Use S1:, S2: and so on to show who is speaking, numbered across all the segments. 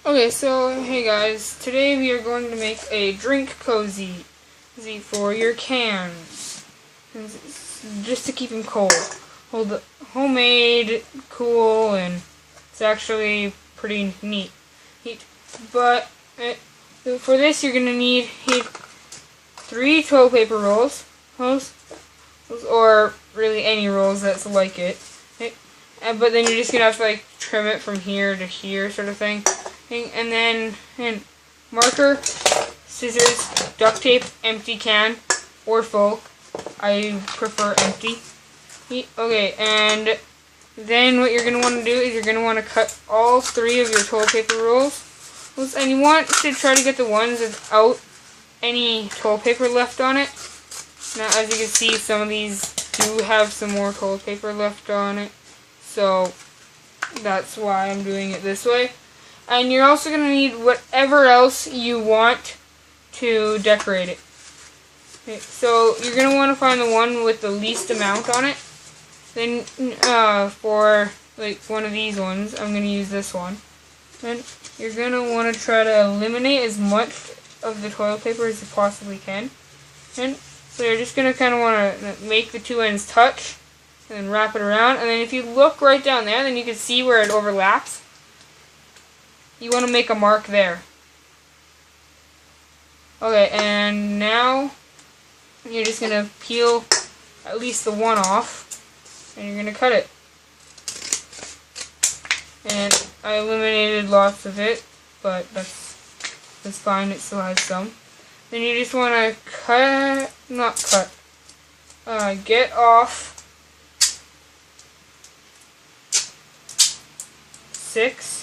S1: Okay, so hey guys, today we are going to make a drink cozy for your cans, just to keep them cold. Homemade, cool, and it's actually pretty neat. But for this, you're gonna need 3 toilet paper rolls, or really any rolls that's like it. But then you're just gonna have to trim it from here to here, sort of thing. And then marker, scissors, duct tape, empty can, or full. I prefer empty. Okay, and then what you're going to want to do is you're going to want to cut all 3 of your toilet paper rolls. And you want to try to get the ones without any toilet paper left on it. Now, as you can see, some of these do have some more toilet paper left on it. So, that's why I'm doing it this way. And you're also going to need whatever else you want to decorate it. Okay, so you're going to want to find the one with the least amount on it. Then for one of these ones, I'm going to use this one. Then you're going to want to try to eliminate as much of the toilet paper as you possibly can. And so you're just going to kind of want to make the 2 ends touch and then wrap it around. And then if you look right down there, then you can see where it overlaps. You want to make a mark there. Okay, and now you're just going to peel at least the one off, and you're going to cut it. And I eliminated lots of it, but that's fine, it still has some. Then you just want to get off 6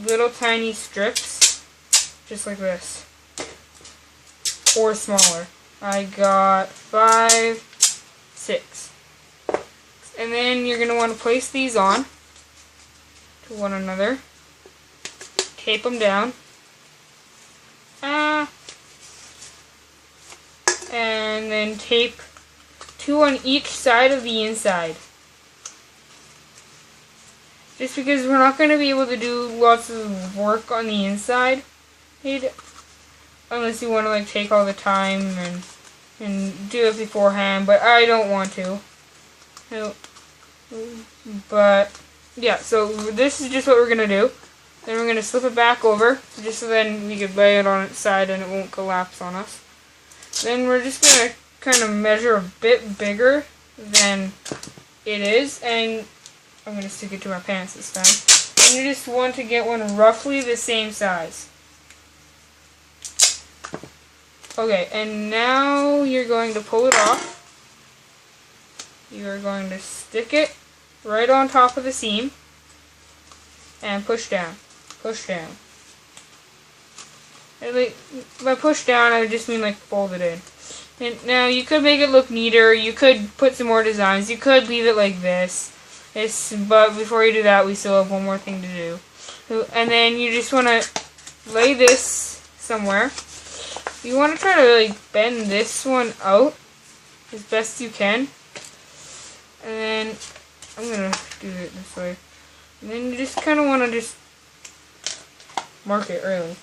S1: little tiny strips, just like this, or smaller. I got 5, 6. And then you're going to want to place these on to one another, tape them down, and then tape 2 on each side of the inside. Just because we're not going to be able to do lots of work on the inside, unless you want to take all the time and do it beforehand, but I don't want to. But yeah, so this is just what we're going to do. Then we're going to slip it back over, just so then we could lay it on its side and it won't collapse on us. Then we're just going to kind of measure a bit bigger than it is, and I'm going to stick it to my pants this time. And you just want to get one roughly the same size. Okay, and now you're going to pull it off. You are going to stick it right on top of the seam and push down. Push down. And by push down, I just mean fold it in. And now you could make it look neater. You could put some more designs. You could leave it like this. But before you do that, we still have one more thing to do. And then you just want to lay this somewhere. You want to try to bend this one out as best you can. And then I'm going to do it this way. And then you just kind of want to just mark it early.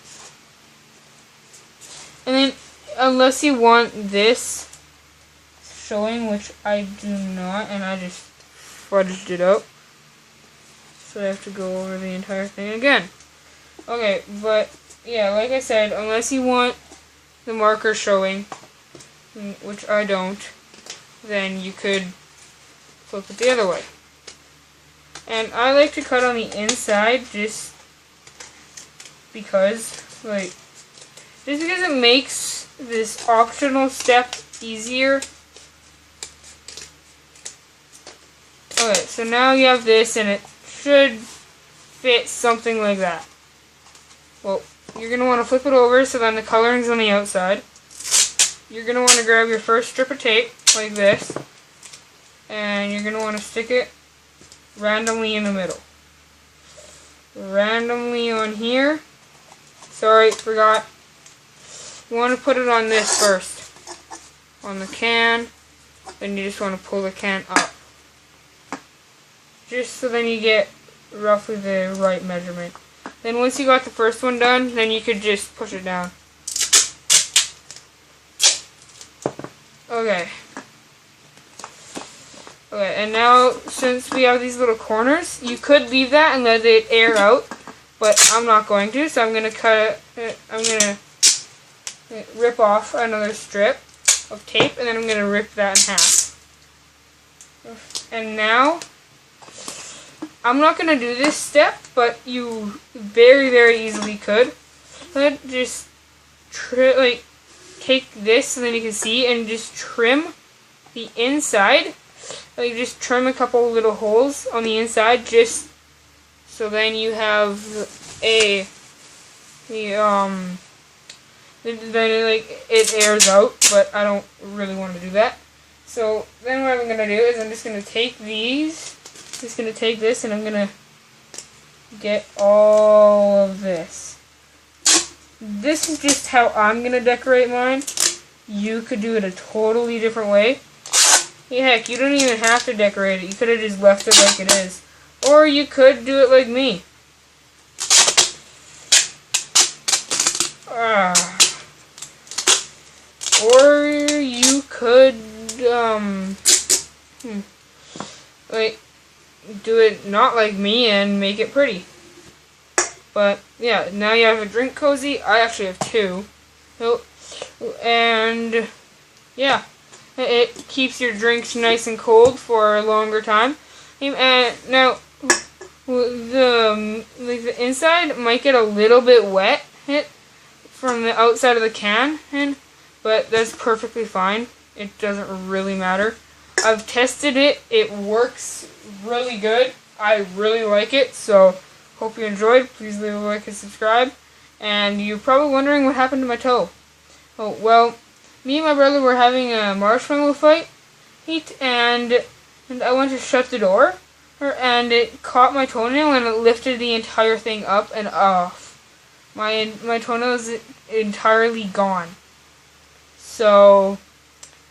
S1: And then unless you want this showing, which I do not, and I just fudged it up, so I have to go over the entire thing again. Okay, but yeah, like I said, unless you want the marker showing, which I don't, then you could flip it the other way. And I like to cut on the inside just because it makes this optional step easier. Okay, so now you have this, and it should fit something like that. Well, you're going to want to flip it over so then the coloring's on the outside. You're going to want to grab your first strip of tape, like this, and you're going to want to stick it randomly in the middle. Randomly on here. Sorry, forgot. You want to put it on this first. On the can. Then you just want to pull the can up. Just so then you get roughly the right measurement. Then once you got the first one done, then you could just push it down. Okay. Okay, and now since we have these little corners, you could leave that and let it air out, but I'm not going to, so I'm going to rip off another strip of tape, and then I'm going to rip that in half. And now, I'm not going to do this step, but you very, very easily could. Just take this so then you can see and just trim the inside. Like just trim a couple little holes on the inside just so then you have then it airs out, but I don't really want to do that. So then what I'm going to do is I'm just going to take these, just going to take this and I'm going to get all of this. This is just how I'm going to decorate mine. You could do it a totally different way. Heck, you don't even have to decorate it. You could have just left it like it is. Or you could do it like me. Or you could, do it not like me and make it pretty. But, yeah, now you have a drink cozy. I actually have two. And, yeah. It keeps your drinks nice and cold for a longer time. And now, the inside might get a little bit wet from the outside of the can, but that's perfectly fine. It doesn't really matter. I've tested it. It works really good. I really like it. So, hope you enjoyed. Please leave a like and subscribe. And you're probably wondering what happened to my toe. Oh, well, me and my brother were having a marshmallow fight, and I went to shut the door, and it caught my toenail, and it lifted the entire thing up and off. My toenail is entirely gone. So,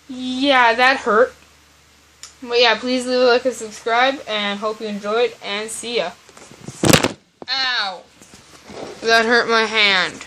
S1: yeah, that hurt. But yeah, please leave a like and subscribe, and hope you enjoyed, and see ya. Ow! That hurt my hand.